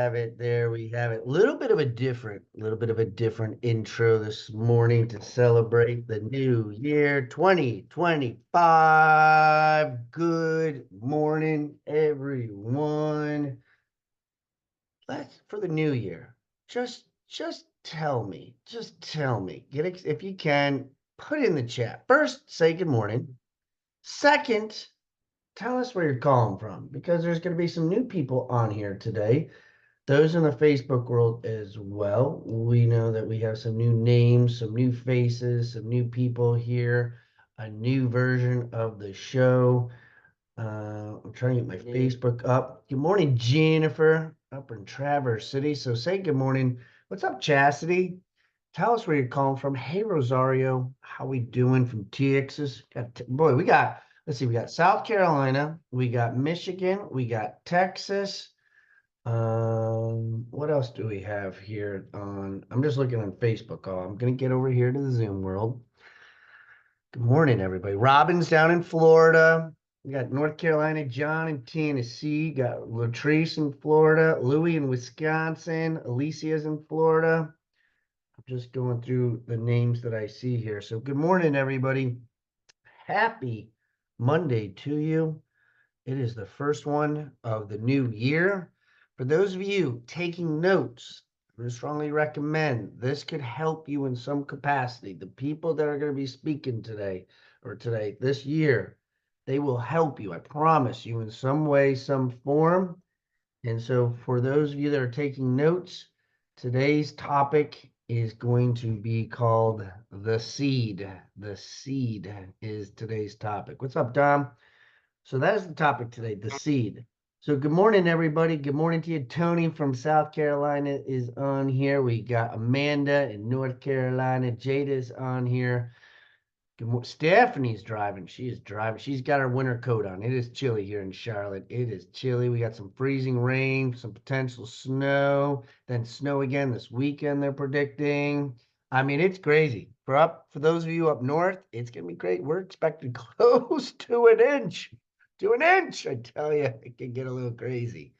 have it. There we have it. Little bit of a different intro this morning to celebrate the new year 2025. Good morning, everyone. Let's for the new year. Just tell me. If you can, put in the chat. First, say good morning. Second, tell us where you're calling from because there's going to be some new people on here today. Those in the Facebook world as well. We know that we have some new names, some new faces, some new people here, a new version of the show. I'm trying to get my Facebook up. Good morning, Jennifer, up in Traverse City. So say good morning. What's up, Chastity? Tell us where you're calling from. Hey, Rosario, how we doing from Texas? Boy, let's see, we got South Carolina, we got Michigan, we got Texas. What else do we have here I'm just looking on Facebook. Oh, I'm gonna get over here to the Zoom world. Good morning, everybody. Robin's down in Florida. We got North Carolina, John in Tennessee, got Latrice in Florida, Louie in Wisconsin, Alicia's in Florida. I'm just going through the names that I see here. So good morning, everybody. Happy Monday to you. It is the first one of the new year. For those of you taking notes, I would strongly recommend this could help you in some capacity. The people that are going to be speaking today, this year, they will help you. I promise you in some way, some form. And so for those of you that are taking notes, today's topic is going to be called the seed. The seed is today's topic. What's up, Dom? So that is the topic today, the seed. So good morning, everybody. Good morning to you. Tony from South Carolina is on here. We got Amanda in North Carolina. Jada's on here. Stephanie's driving. She is driving. She's got her winter coat on. It is chilly here in Charlotte. It is chilly. We got some freezing rain, some potential snow, then snow again this weekend they're predicting. I mean, it's crazy. For those of you up north, it's gonna be great. We're expecting close to an inch. To an inch, I tell you, it can get a little crazy.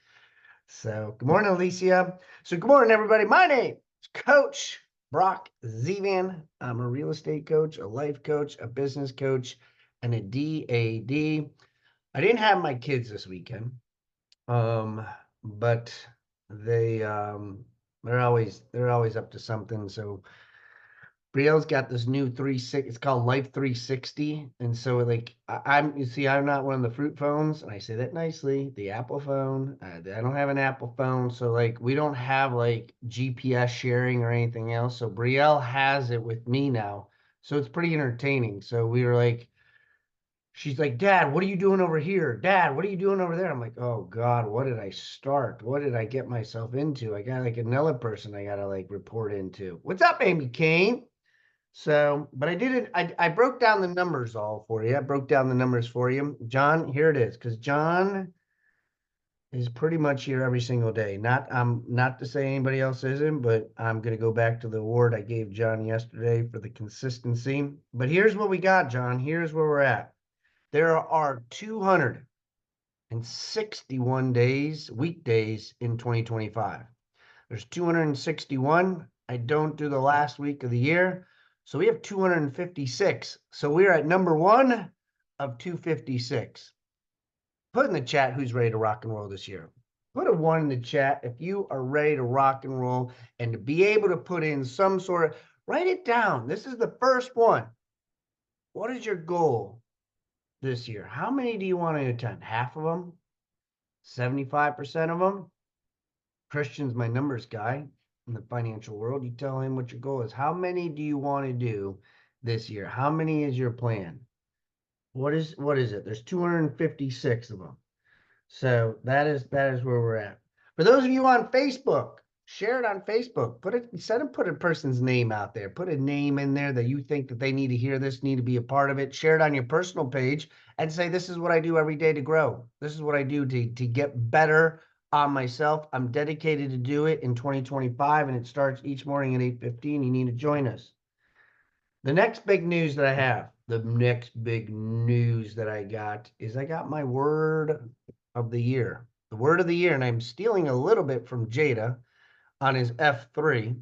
So good morning, Alicia. So good morning, everybody. My name is Coach Brock Zevan. I'm a real estate coach, a life coach, a business coach, and a DAD. I didn't have my kids this weekend, but they're always up to something. So Brielle's got this new 360. It's called Life 360, and so like I'm not one of the fruit phones, and I say that nicely. The Apple phone. I don't have an Apple phone, so like we don't have like GPS sharing or anything else. So Brielle has it with me now, so it's pretty entertaining. So we were like, she's like, Dad, what are you doing over here? Dad, what are you doing over there? I'm like, oh God, what did I start? What did I get myself into? I got like another person I gotta like report into. What's up, Amy Kane? So, but I did it. I broke down the numbers all for you. I broke down the numbers for you. John, here it is, because John is pretty much here every single day. Not to say anybody else isn't, but I'm gonna go back to the award I gave John yesterday for the consistency. But here's what we got, John. Here's where we're at. There are 261 weekdays in 2025. There's 261. I don't do the last week of the year. So we have 256. So we're at number one of 256. Put in the chat who's ready to rock and roll this year. Put a one in the chat if you are ready to rock and roll and to be able to put in some sort of, write it down. This is the first one. What is your goal this year? How many do you want to attend? Half of them? 75% of them? Christian's my numbers guy in the financial world. You tell him what your goal is. How many do you want to do this year? How many is your plan? What is it? There's 256 of them. So that is where we're at. For those of you on Facebook, share it on Facebook. Put a person's name out there. Put a name in there that you think that they need to hear this, need to be a part of it. Share it on your personal page and say, this is what I do every day to grow. This is what I do to get better on myself. I'm dedicated to do it in 2025, and it starts each morning at 8:15. You need to join us. The next big news that I got is I got my word of the year. the word of the year, and I'm stealing a little bit from Jada on his F3.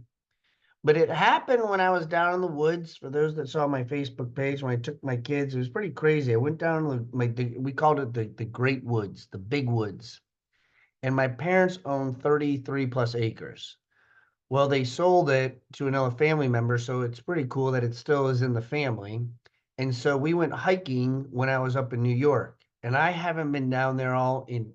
But it happened when I was down in the woods. For those that saw my Facebook page, when I took my kids, it was pretty crazy. I went down we called it the Great Woods, the big woods. And my parents owned 33 plus acres. Well, they sold it to another family member, so it's pretty cool that it still is in the family. And so we went hiking when I was up in New York. And I haven't been down there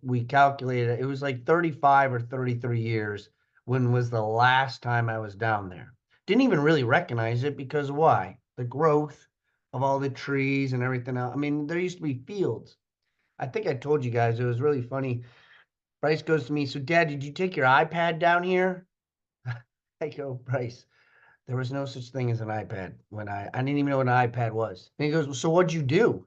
we calculated it was like 35 or 33 years when was the last time I was down there. Didn't even really recognize it because why? The growth of all the trees and everything else. I mean, there used to be fields. I think I told you guys it was really funny. Bryce goes to me, so Dad, did you take your iPad down here? I go, Bryce, there was no such thing as an iPad when I didn't even know what an iPad was. And he goes, well, so what'd you do?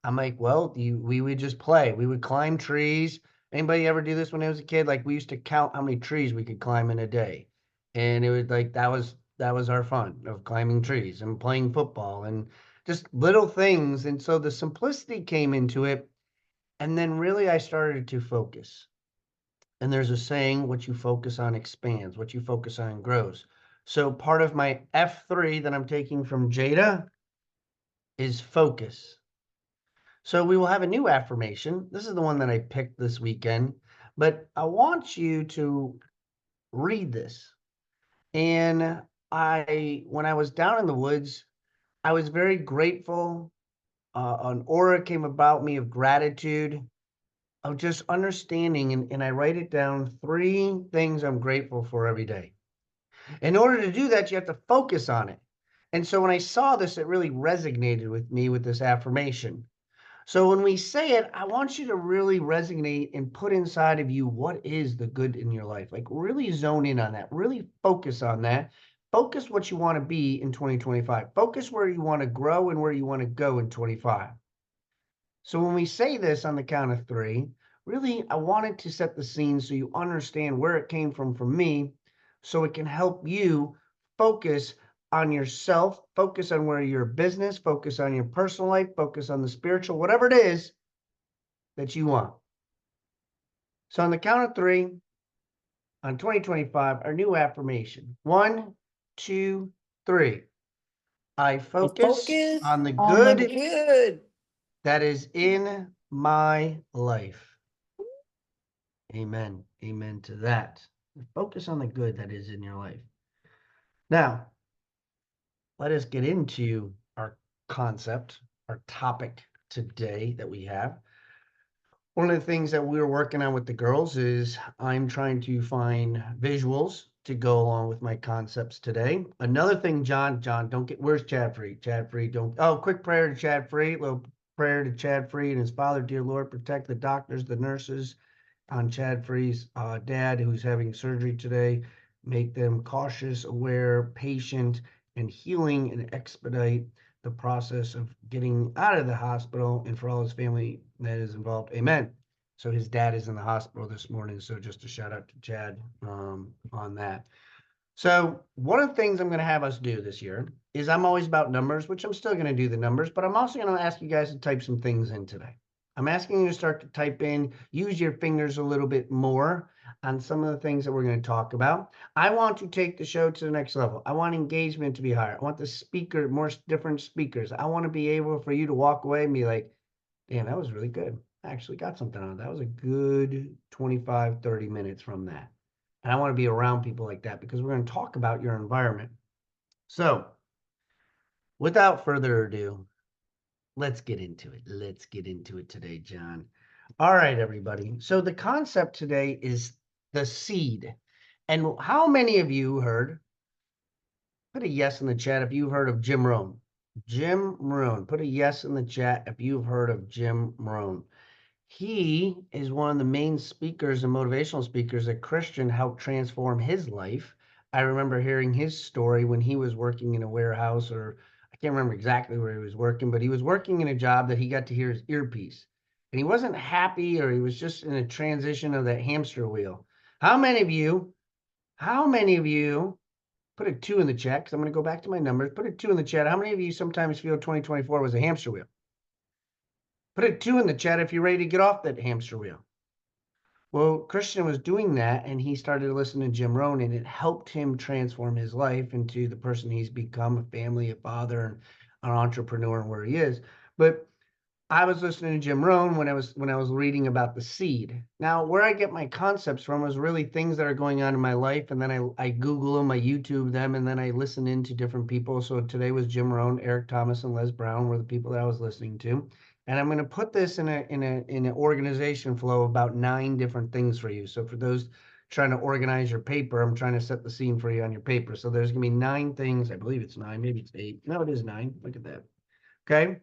I'm like, well, we would just play. We would climb trees. Anybody ever do this when I was a kid? Like we used to count how many trees we could climb in a day. And it was like that was our fun of climbing trees and playing football and just little things. And so the simplicity came into it. And then really I started to focus. And there's a saying, what you focus on expands, what you focus on grows. So part of my F3 that I'm taking from Jada is focus. So we will have a new affirmation. This is the one that I picked this weekend, but I want you to read this. And when I was down in the woods, I was very grateful. An aura came about me of gratitude, of just understanding, and I write it down 3 things I'm grateful for every day. In order to do that, you have to focus on it. And so when I saw this, it really resonated with me with this affirmation. So when we say it, I want you to really resonate and put inside of you what is the good in your life. Like really zone in on that, really focus on that. Focus what you want to be in 2025. Focus where you want to grow and where you want to go in 25. So when we say this on the count of 3, really, I wanted to set the scene so you understand where it came from me, so it can help you focus on yourself, focus on where your business, focus on your personal life, focus on the spiritual, whatever it is that you want. So on the count of 3, on 2025, our new affirmation. 1, 2, 3. I focus Focus on the on the good good. that is in my life. Amen. Amen to that. Focus on the good that is in your life. Now, let us get into our concept, our topic today that we have. One of the things that we're working on with the girls is I'm trying to find visuals to go along with my concepts today. Another thing, John, where's Chad Free? Chad Free, quick prayer to Chad Free, little prayer to Chad Free and his father, dear Lord, protect the doctors, the nurses, on Chad Free's dad who's having surgery today, make them cautious, aware, patient, and healing, and expedite the process of getting out of the hospital, and for all his family that is involved. Amen. So his dad is in the hospital this morning. So just a shout out to Chad on that. So one of the things I'm going to have us do this year is I'm always about numbers, which I'm still going to do the numbers, but I'm also going to ask you guys to type some things in today. I'm asking you to start to type in, use your fingers a little bit more on some of the things that we're going to talk about. I want to take the show to the next level. I want engagement to be higher. I want the speaker, more different speakers. I want to be able for you to walk away and be like, damn, that was really good. I actually got something on it. That was a good 25, 30 minutes from that. And I want to be around people like that because we're going to talk about your environment. So without further ado, let's get into it. Let's get into it today, John. All right, everybody. So the concept today is the seed. And how many of you heard? Put a yes in the chat if you've heard of Jim Rohn. Jim Rohn. Put a yes in the chat if you've heard of Jim Rohn. He is one of the main speakers and motivational speakers that Christian helped transform his life. I remember hearing his story when he was working in a warehouse, or I can't remember exactly where he was working, but he was working in a job that he got to hear his earpiece. And he wasn't happy, or he was just in a transition of that hamster wheel. How many of you put a 2 in the chat, because I'm going to go back to my numbers, put a 2 in the chat. How many of you sometimes feel 2024 was a hamster wheel? Put a 2 in the chat if you're ready to get off that hamster wheel. Well, Christian was doing that, and he started listening to Jim Rohn, and it helped him transform his life into the person he's become, a family, a father, and an entrepreneur, and where he is. But I was listening to Jim Rohn when I was reading about the seed. Now, where I get my concepts from is really things that are going on in my life, and then I Google them, I YouTube them, and then I listen into different people. So today was Jim Rohn, Eric Thomas, and Les Brown were the people that I was listening to. And I'm going to put this in an organization flow of about 9 different things for you. So for those trying to organize your paper, I'm trying to set the scene for you on your paper. So there's going to be 9 things. I believe it's 9, maybe it's 8. No, it is 9. Look at that. Okay.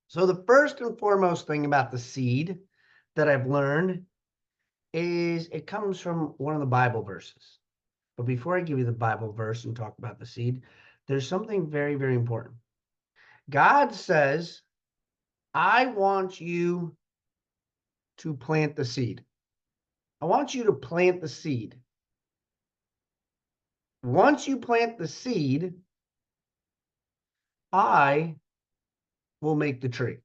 So the first and foremost thing about the seed that I've learned is it comes from one of the Bible verses. But before I give you the Bible verse and talk about the seed, there's something very, very important. God says, I want you to plant the seed. I want you to plant the seed. Once you plant the seed, I will make the tree.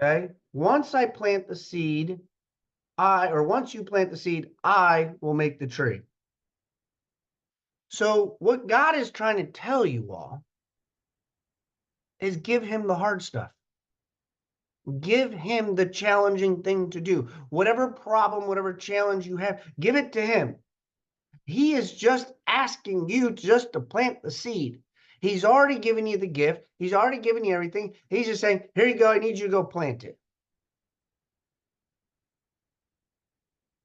Okay? Once I plant the seed, once you plant the seed, I will make the tree. So what God is trying to tell you all is give him the hard stuff. Give him the challenging thing to do. Whatever problem, whatever challenge you have, give it to him. He is just asking you just to plant the seed. He's already given you the gift. He's already given you everything. He's just saying, here you go. I need you to go plant it.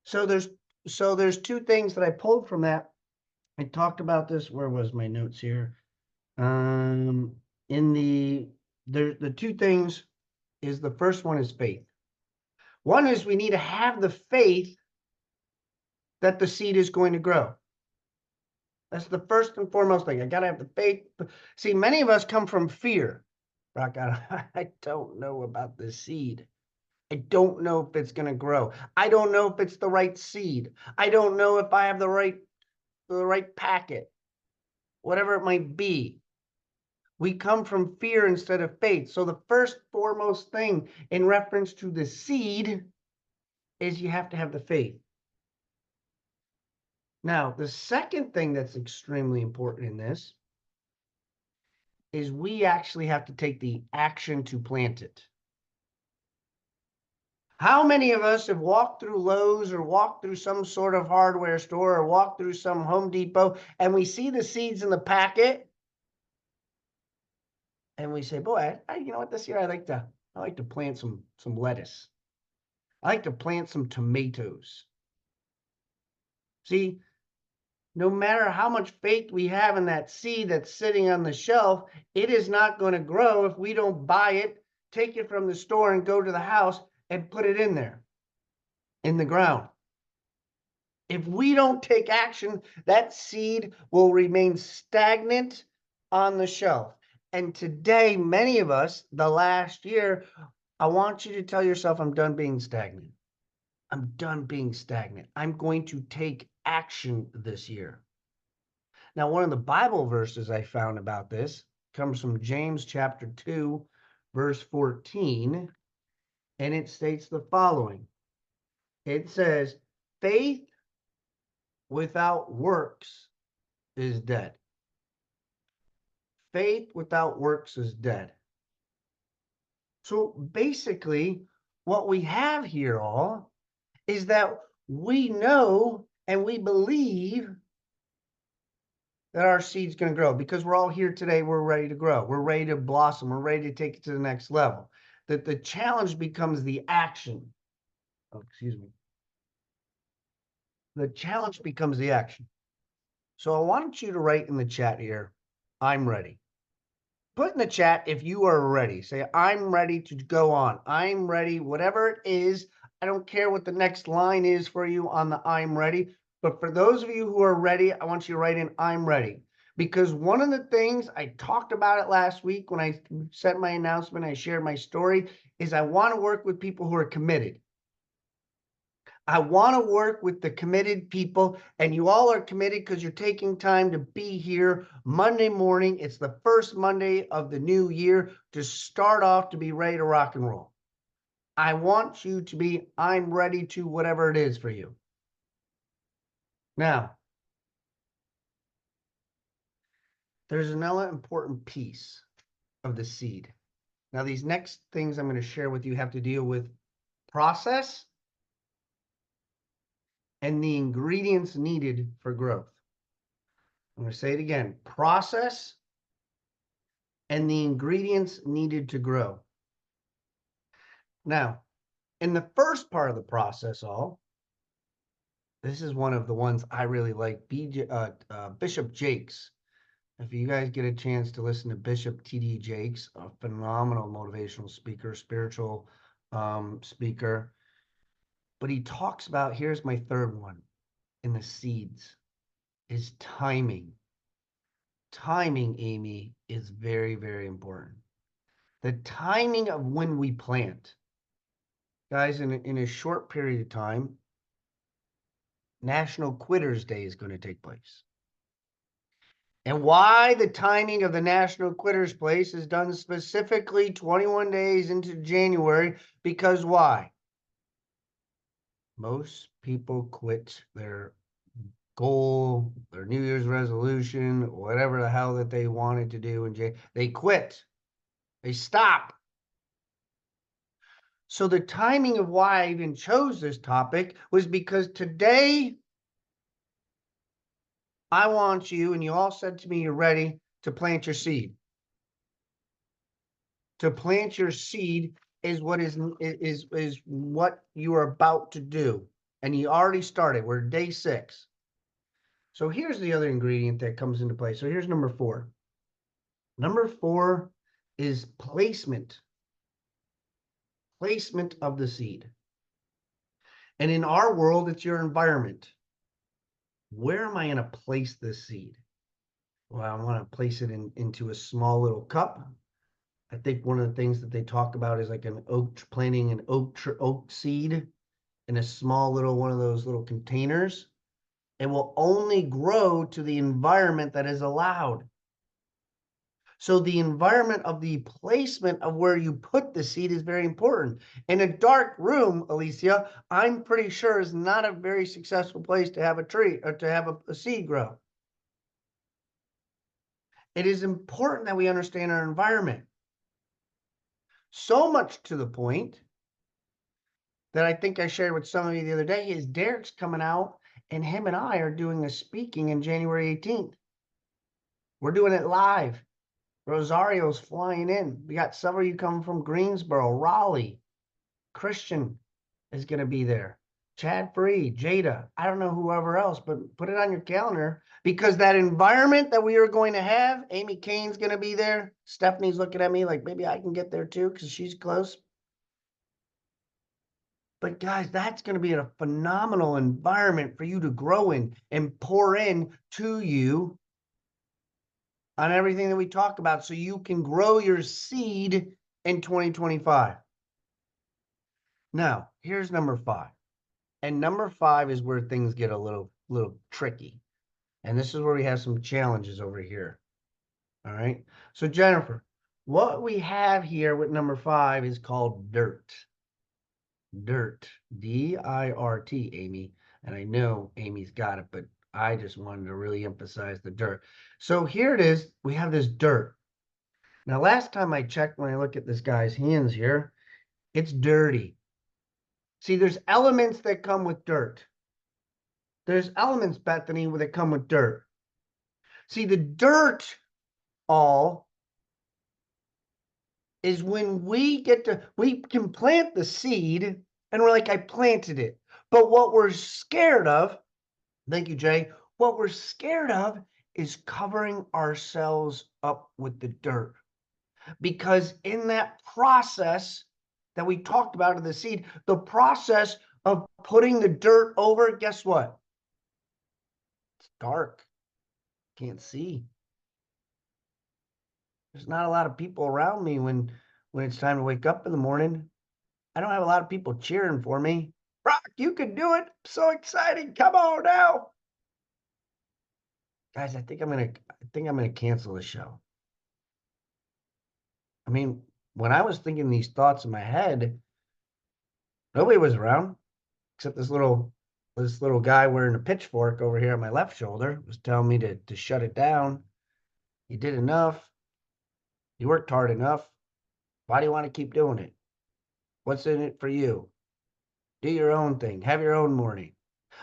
So there's 2 things that I pulled from that. I talked about this. Where was my notes here? In the 2 things is the first one is faith. One is we need to have the faith that the seed is going to grow. That's the first and foremost thing. I got to have the faith. See, many of us come from fear. Rock out. I don't know about the seed. I don't know if it's going to grow. I don't know if it's the right seed. I don't know if I have the right packet, whatever it might be. We come from fear instead of faith. So the first foremost thing in reference to the seed is you have to have the faith. Now, the second thing that's extremely important in this is we actually have to take the action to plant it. How many of us have walked through Lowe's or walked through some sort of hardware store or walked through some Home Depot and we see the seeds in the packet and we say, boy, you know what, this year I like to plant some lettuce. I like to plant some tomatoes. See, no matter how much faith we have in that seed that's sitting on the shelf, it is not going to grow if we don't buy it, take it from the store and go to the house and put it in there, in the ground. If we don't take action, that seed will remain stagnant on the shelf. And today, many of us, the last year, I want you to tell yourself, I'm done being stagnant. I'm done being stagnant. I'm going to take action this year. Now, one of the Bible verses I found about this comes from James chapter 2, verse 14, and it states the following. It says, faith without works is dead. Faith without works is dead. So basically, what we have here all is that we know and we believe that our seed's going to grow because we're all here today. We're ready to grow. We're ready to blossom. We're ready to take it to the next level. That the challenge becomes the action. Oh, excuse me. The challenge becomes the action. So I want you to write in the chat here, I'm ready. Put in the chat if you are ready. Say, I'm ready to go on. I'm ready, whatever it is. I don't care what the next line is for you on the I'm ready. But for those of you who are ready, I want you to write in I'm ready. Because one of the things I talked about it last week when I said my announcement, I shared my story, is I want to work with people who are committed. I want to work with the committed people, and you all are committed because you're taking time to be here Monday morning. It's the first Monday of the new year to start off to be ready to rock and roll. I want you to be, I'm ready to whatever it is for you. Now, there's another important piece of the seed. Now, these next things I'm going to share with you have to deal with process and the ingredients needed for growth. I'm going to say it again, process and the ingredients needed to grow. Now, in the first part of the process, this is one of the ones I really like, Bishop Jakes. If you guys get a chance to listen to Bishop T.D. Jakes, a phenomenal motivational speaker, spiritual speaker, but he talks about, here's my third one in the seeds, is timing. Timing, Amy, is very, very important. The timing of when we plant. Guys, in a short period of time, National Quitters Day is going to take place. And why the timing of the National Quitters Place is done specifically 21 days into January, because why? Most people quit their goal, their New Year's resolution, whatever the hell that they wanted to do in January. They quit. They stop. So the timing of why I even chose this topic was because today I want you, and you all said to me you're ready to plant your seed. To plant your seed is what what you are about to do. And you already started. We're day 6. So here's the other ingredient that comes into play. So here's number 4. Number 4 is placement. Placement of the seed. And in our world, it's your environment. Where am I going to place this seed? Well, I want to place it into a small little cup. I think one of the things that they talk about is like planting an oak seed in a small little one of those little containers. It will only grow to the environment that is allowed. So the environment of the placement of where you put the seed is very important. In a dark room, Alicia, I'm pretty sure is not a very successful place to have a tree or to have a seed grow. It is important that we understand our environment. So much to the point that I think I shared with some of you the other day is Derek's coming out, and him and I are doing a speaking in January 18th. We're doing it live. Rosario's flying in. We got several of you coming from Greensboro, Raleigh. Christian is going to be there. Chad Free, Jada. I don't know whoever else, but put it on your calendar, because that environment that we are going to have, Amy Kane's going to be there. Stephanie's looking at me like maybe I can get there too because she's close. But guys, that's going to be a phenomenal environment for you to grow in and pour in to you on everything that we talk about, so you can grow your seed in 2025. Now, here's number 5. And number 5 is where things get a little tricky. And this is where we have some challenges over here. All right. So Jennifer, what we have here with number 5 is called dirt. Dirt, D-I-R-T, Amy. And I know Amy's got it, but I just wanted to really emphasize the dirt. So here it is. We have this dirt. Now, last time I checked, when I look at this guy's hands here, it's dirty. See, there's elements that come with dirt. There's elements, Bethany, that come with dirt. See, the dirt all is when we can plant the seed and we're like, I planted it. But what we're scared of, thank you, Jay, what we're scared of is covering ourselves up with the dirt. Because in that process that we talked about of the seed, the process of putting the dirt over, guess what? It's dark. Can't see. There's not a lot of people around me when it's time to wake up in the morning. I don't have a lot of people cheering for me. Brock, you can do it. So exciting. Come on now. Guys, I think I'm gonna cancel the show. I mean, when I was thinking these thoughts in my head, Nobody was around except this little guy wearing a pitchfork over here on my left shoulder was telling me to shut it down. You did enough. You worked hard enough. Why do you want to keep doing it? What's in it for you? Do your own thing. Have your own morning.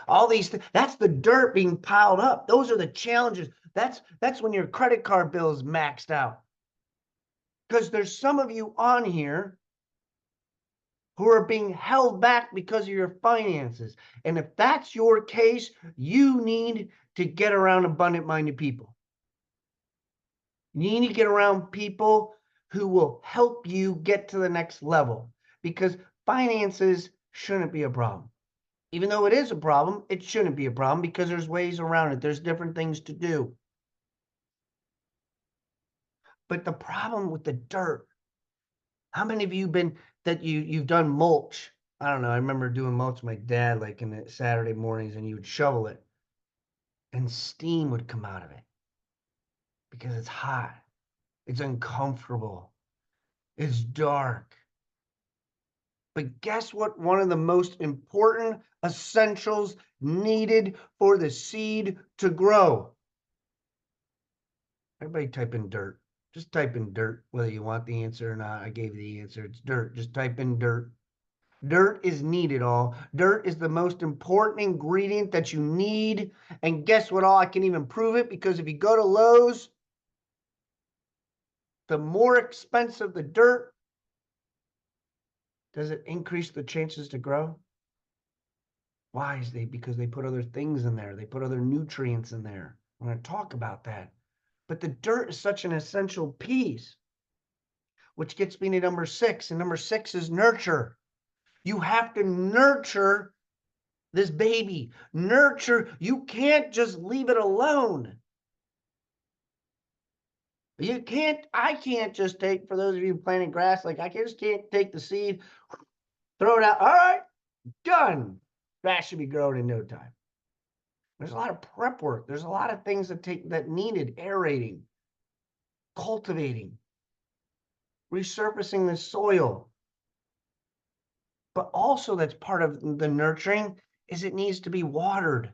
All these things. That's the dirt being piled up. Those are the challenges. That's when your credit card bill is maxed out. Because there's some of you on here who are being held back because of your finances. And if that's your case, you need to get around abundant-minded people. You need to get around people who will help you get to the next level, because finances shouldn't be a problem. Even though it is a problem, it shouldn't be a problem because there's ways around it. There's different things to do. But the problem with the dirt, how many of you been that you've done mulch? I don't know. I remember doing mulch with my dad, like in the Saturday mornings, and you would shovel it and steam would come out of it because it's hot. It's uncomfortable. It's dark. But guess what? One of the most important essentials needed for the seed to grow. Everybody type in dirt. Just type in dirt, whether you want the answer or not. I gave you the answer. It's dirt. Just type in dirt. Dirt is needed, all. Dirt is the most important ingredient that you need. And guess what, all? I can even prove it, because if you go to Lowe's, the more expensive the dirt, does it increase the chances to grow? Why is they? Because they put other things in there. They put other nutrients in there. I'm going to talk about that. But the dirt is such an essential piece, which gets me to number 6. And number 6 is nurture. You have to nurture this baby. Nurture. You can't just leave it alone. You can't, I can't just take, for those of you planting grass, like I just can't take the seed, throw it out. All right, done. Grass should be growing in no time. There's a lot of prep work. There's a lot of things that needed: aerating, cultivating, resurfacing the soil. But also, that's part of the nurturing, is it needs to be watered.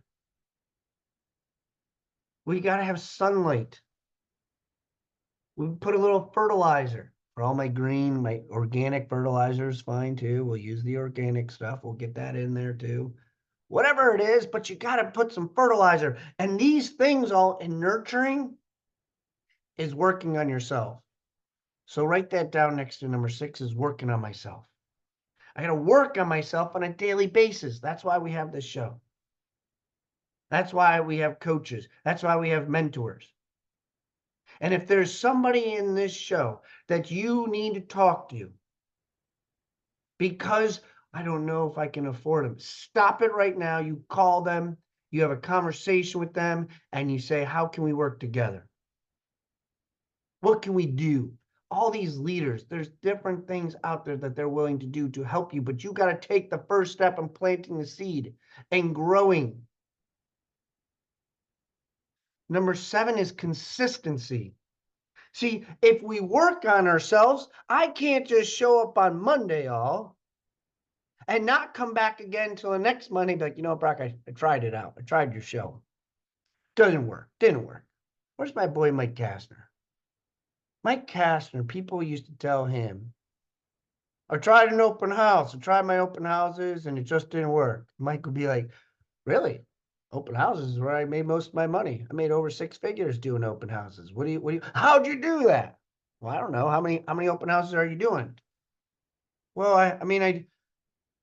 We got to have sunlight. We put a little fertilizer. For all my green, my organic fertilizer is fine too. We'll use the organic stuff. We'll get that in there too. Whatever it is, but you got to put some fertilizer. And these things all in nurturing is working on yourself. So write that down next to number 6, is working on myself. I got to work on myself on a daily basis. That's why we have this show. That's why we have coaches. That's why we have mentors. And if there's somebody in this show that you need to talk to because I don't know if I can afford them, stop it right now. You call them, you have a conversation with them, and you say, how can we work together? What can we do? All these leaders, there's different things out there that they're willing to do to help you, but you got to take the first step in planting the seed and growing. Number 7 is consistency. See, if we work on ourselves, I can't just show up on Monday all and not come back again until the next Monday, be like, you know, Brock, I tried it out. I tried your show. Doesn't work. Didn't work. Where's my boy Mike Kastner? Mike Kastner, people used to tell him, I tried an open house. I tried my open houses and it just didn't work. Mike would be like, really? Open houses is where I made most of my money. I made over 6 figures doing open houses. How'd you do that? Well, I don't know. How many open houses are you doing? Well, I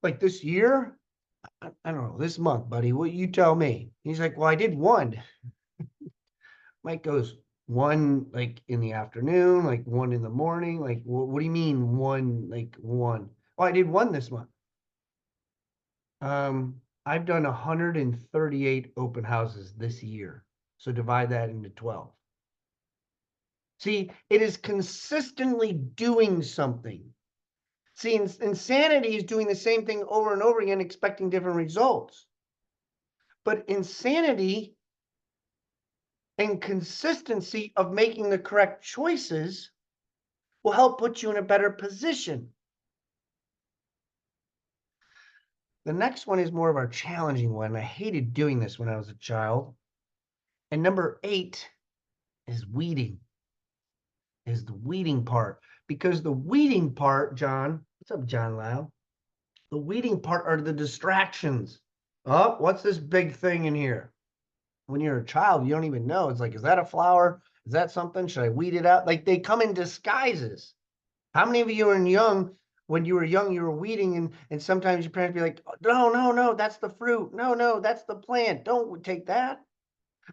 like this year, I don't know, this month, buddy, what you tell me? He's like, well, I did one. Mike goes, one like in the afternoon, like one in the morning. Like, what do you mean one, like one? Oh, I did one this month. I've done 138 open houses this year. So divide that into 12. See, it is consistently doing something. See, insanity is doing the same thing over and over again, expecting different results. But insanity and consistency of making the correct choices will help put you in a better position. The next one is more of our challenging one. I hated doing this when I was a child. And number 8 is weeding, is the weeding part. Because the weeding part, John, what's up, John Lau? The weeding part are the distractions. Oh, what's this big thing in here? When you're a child, you don't even know. It's like, is that a flower? Is that something? Should I weed it out? Like they come in disguises. How many of you were young? When you were young, you were weeding, and sometimes your parents be like, no, no, no, that's the fruit. No, no, that's the plant. Don't take that.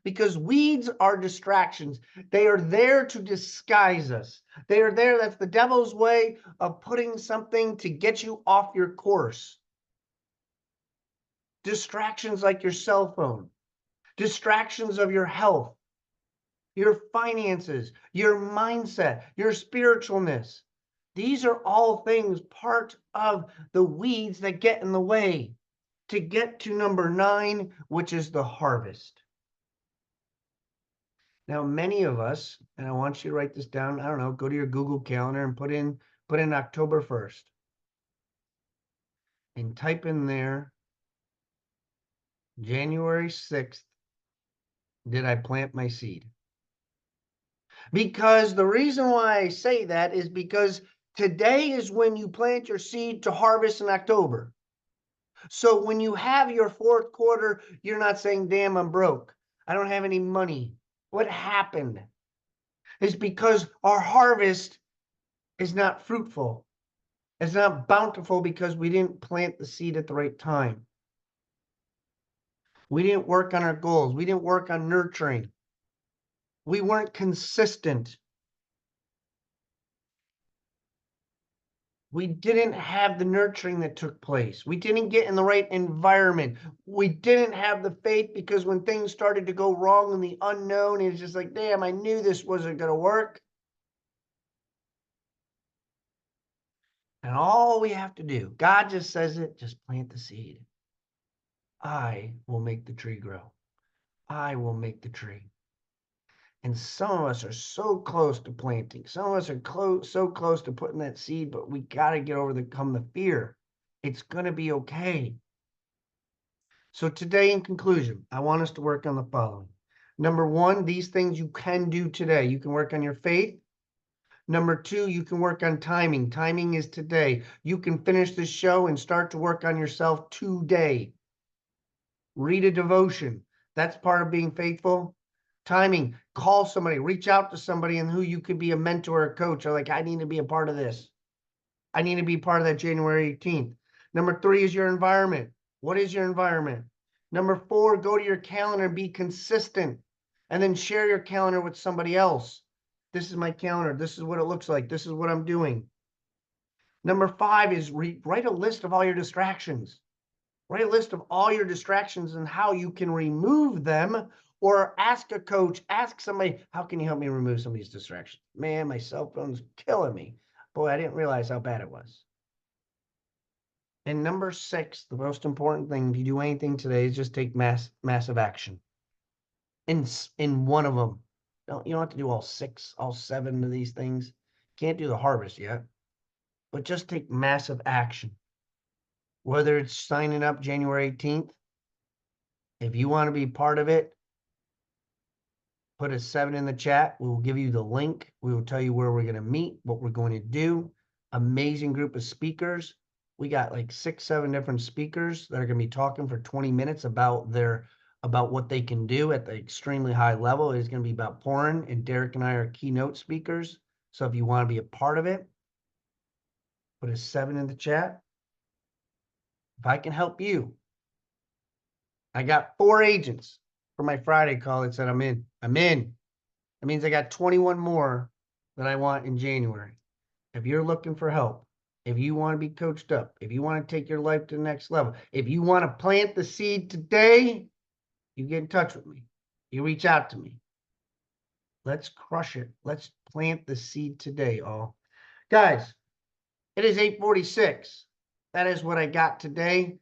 Because weeds are distractions. They are there to disguise us. They are there. That's the devil's way of putting something to get you off your course. Distractions like your cell phone, distractions of your health, your finances, your mindset, your spiritualness. These are all things part of the weeds that get in the way to get to number 9, which is the harvest. Now, many of us, and I want you to write this down, I don't know, go to your Google Calendar and put in October 1st and type in there, January 6th, did I plant my seed? Because the reason why I say that is because today is when you plant your seed to harvest in October. So when you have your 4th quarter, you're not saying, damn, I'm broke. I don't have any money. What happened? It's because our harvest is not fruitful. It's not bountiful because we didn't plant the seed at the right time. We didn't work on our goals. We didn't work on nurturing. We weren't consistent. We didn't have the nurturing that took place. We didn't get in the right environment. We didn't have the faith because when things started to go wrong in the unknown, it's just like, damn, I knew this wasn't going to work. And all we have to do, God just says it, just plant the seed. I will make the tree grow. I will make the tree. And some of us are so close to planting. Some of us are so close to putting that seed, but we got to get over the fear. It's going to be okay. So today, in conclusion, I want us to work on the following. Number 1, these things you can do today. You can work on your faith. Number 2, you can work on timing. Timing is today. You can finish this show and start to work on yourself today. Read a devotion. That's part of being faithful. Timing, call somebody, reach out to somebody and who you could be a mentor or coach, or like, I need to be a part of this. I need to be part of that January 18th. Number 3 is your environment. What is your environment? Number 4, go to your calendar and be consistent, and then share your calendar with somebody else. This is my calendar. This is what it looks like. This is what I'm doing. Number 5 is write a list of all your distractions. Write a list of all your distractions and how you can remove them, or ask a coach, ask somebody, how can you help me remove some of these distractions? Man, my cell phone's killing me. Boy, I didn't realize how bad it was. And number 6, the most important thing, if you do anything today, is just take massive action. In one of them. You don't have to do all 6, all 7 of these things. Can't do the harvest yet. But just take massive action. Whether it's signing up January 18th, if you want to be part of it, put a 7 in the chat. We will give you the link. We will tell you where we're going to meet, what we're going to do. Amazing group of speakers. We got like 6, 7 different speakers that are going to be talking for 20 minutes about what they can do at the extremely high level. It is going to be about pouring, and Derek and I are keynote speakers. So if you want to be a part of it, put a 7 in the chat. If I can help you, I got 4 agents for my Friday call that said I'm in. I'm in. That means I got 21 more that I want in January. If you're looking for help, if you want to be coached up, if you want to take your life to the next level, if you want to plant the seed today, you get in touch with me. You reach out to me. Let's crush it. Let's plant the seed today, all. Guys, it is 8:46. That is what I got today.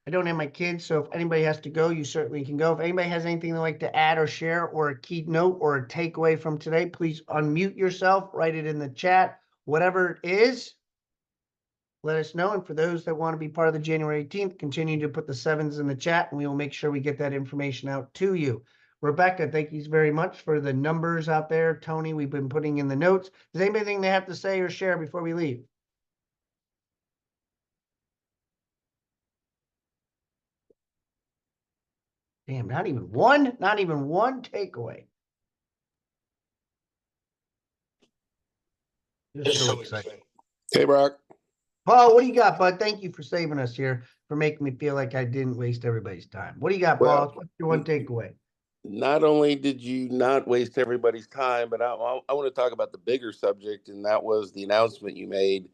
I don't have my kids, so if anybody has to go, you certainly can go. If anybody has anything they'd like to add or share, or a keynote or a takeaway from today, please unmute yourself, write it in the chat, whatever it is. let us know. And for those that want to be part of the January 18th, continue to put the 7s in the chat, and we will make sure we get that information out to you. Rebecca, thank you very much for the numbers out there. Tony, we've been putting in the notes. Does anybody think they have to say or share before we leave? Damn, not even one takeaway. Just so excited. Hey, Brock. Paul, what do you got, bud? Thank you for saving us here, for making me feel like I didn't waste everybody's time. What do you got, Paul? Well, What's your one takeaway? Not only did you not waste everybody's time, but I want to talk about the bigger subject, and that was the announcement you made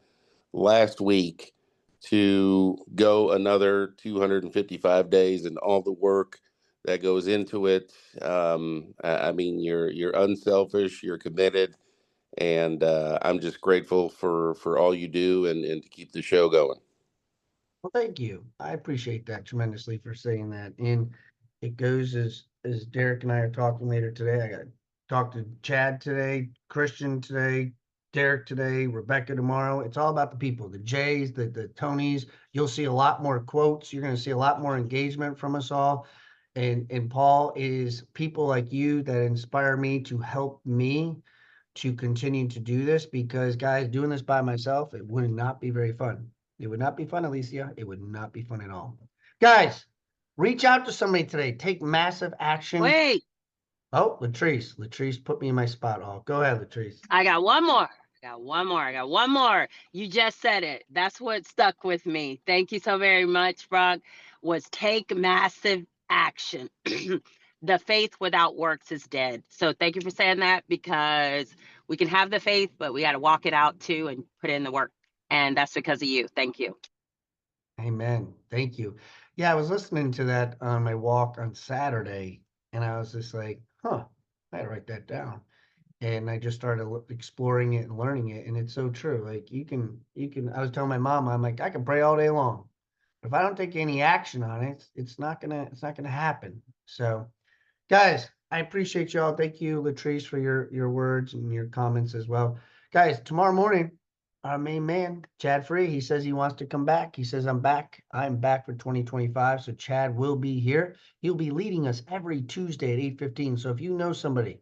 last week to go another 255 days and all the work that goes into it. I mean, you're unselfish, you're committed, and I'm just grateful for all you do and to keep the show going. Well, thank you. I appreciate that tremendously for saying that. And it goes as Derek and I are talking later today. I got to talk to Chad today, Christian today, Derek today, Rebecca tomorrow. It's all about the people, the Jays, the Tonys. You'll see a lot more quotes. You're going to see a lot more engagement from us all. And Paul, is people like you that inspire me to help me to continue to do this, because guys, doing this by myself, it would not be very fun. It would not be fun, Alicia. It would not be fun at all. Guys, reach out to somebody today. Take massive action. Wait. Oh, Latrice. Latrice put me in my spot. Oh, go ahead, Latrice. I got one more. I got one more. You just said it. That's what stuck with me. Thank you so very much, Brock. Was take massive action. The faith without works is dead. So thank you for saying that, because we can have the faith, but we got to walk it out too and put in the work. And that's because of you. Thank you. Amen. Thank you. Yeah, I was listening to that on my walk on Saturday, and I was just like, I had to write that down. And I just started exploring it and learning it. And it's so true. Like you can, I was telling my mom, I'm like, I can pray all day long. But if I don't take any action on it, it's not gonna happen. So guys, I appreciate y'all. Thank you, Latrice, for your words and your comments as well. Guys, tomorrow morning, our main man, Chad Free, he says he wants to come back. He says, I'm back. I'm back for 2025. So Chad will be here. He'll be leading us every Tuesday at 8:15. So if you know somebody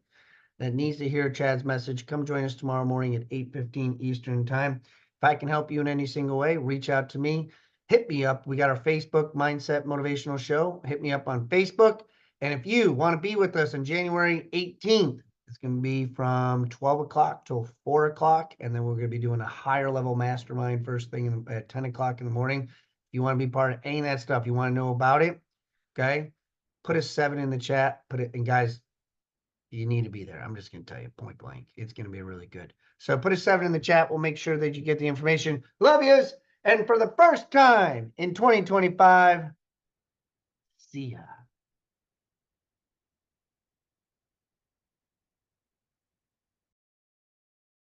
that needs to hear Chad's message, come join us tomorrow morning at 8:15 Eastern time. If I can help you in any single way, reach out to me. Hit me up. We got our Facebook Mindset Motivational Show. Hit me up on Facebook. And if you want to be with us on January 18th, it's going to be from 12 o'clock till 4 o'clock. And then we're going to be doing a higher level mastermind first thing at 10 o'clock in the morning. If you want to be part of any of that stuff, you want to know about it, okay, put a 7 in the chat. Put it, and guys, you need to be there. I'm just going to tell you point blank. It's going to be really good. So put a 7 in the chat. We'll make sure that you get the information. Love yous. And for the first time in 2025, see ya.